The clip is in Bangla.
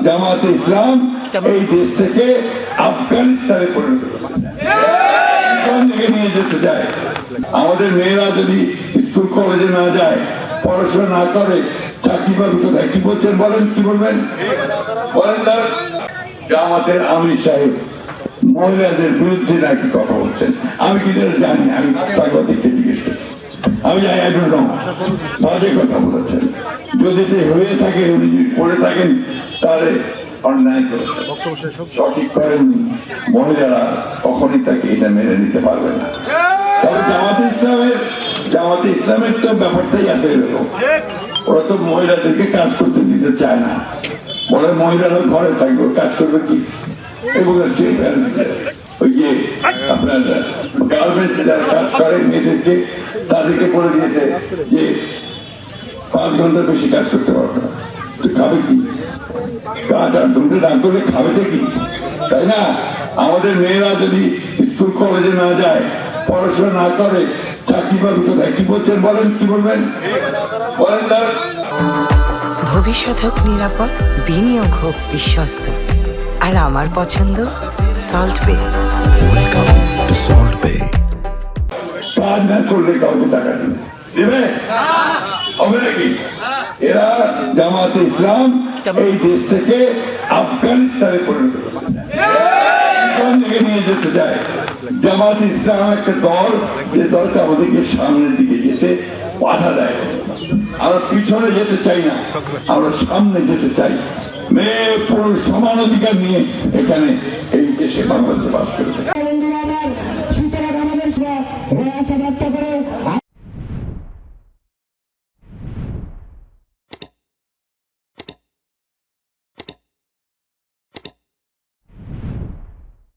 জামাতে ইসলাম এই দেশ থেকে আফগানিস্তানে পরিণত নিয়ে যেতে চায়। আমাদের মেয়েরা যদি স্কুল কলেজে না যায়, পড়াশোনা না করে, চাকরি পাবে কোথায়? কি বলছেন বলেন, কি বলবেন বলেন? তার জামাতের আমির সাহেব মহিলাদের বিরুদ্ধে নাকি কথা বলছেন। আমি কি জানি? আমি সাংবাদিককে জিজ্ঞেস করছি, আমি জানি বাজে কথা বলেছেন। যদি হয়ে থাকে, উনি যদি করে থাকেন তাহলে অন্যায় করেছেন, সঠিক করেননি। মহিলারা কখনই তাকে এটা মেনে নিতে পারবে না। তবে জামাতে ইসলামের তো ব্যাপারটাই আছে এরকম, ওরা তো মহিলাদেরকে কাজ করতে দিতে চায় না, বলে মহিলারা ঘরে থাকবে, কাজ করবে কি? এগুলো ওই যে আপনার গার্মেন্টসে যারা কাজ করে মেয়েদেরকে, তাদেরকে বলে দিয়েছে যে 5 ঘন্টার বেশি কাজ করতে পারবে না। খাবে কি? কাজ 8 ঘন্টা না করলে খাবে কি? তাই না? আমাদের মেয়েরা যদি স্কুল কলেজে না যায়, পড়াশোনা না করে, চাকরি পাবে কোথায়? কি বলছেন বলেন, কি বলবেন বলেন? তার ভবিষ্যৎ হোক নিরাপদ, বিনিয়োগ হোক বিশ্বস্ত, আর আমার পছন্দ সল্ট বে। ওয়েলকাম টু সল্ট বে। কাজ না করলে কাউকে টাকা দেবে হবে নাকি? এরা জামাতে ইসলাম এই দেশ থেকে আফগানিস্তানে পরিণত নিয়ে যেতে চায়। জামাত ইসলাম একটা দল, যে দলটা আমাদেরকে সামনের দিকে যেতে বাধা দেয়। আমরা পিছনে যেতে চাই না, আমরা সামনে যেতে চাই। মেয়ে পুরুষ সমান অধিকার নিয়ে এখানে এই দেশে বাংলাদেশে বাস করবে।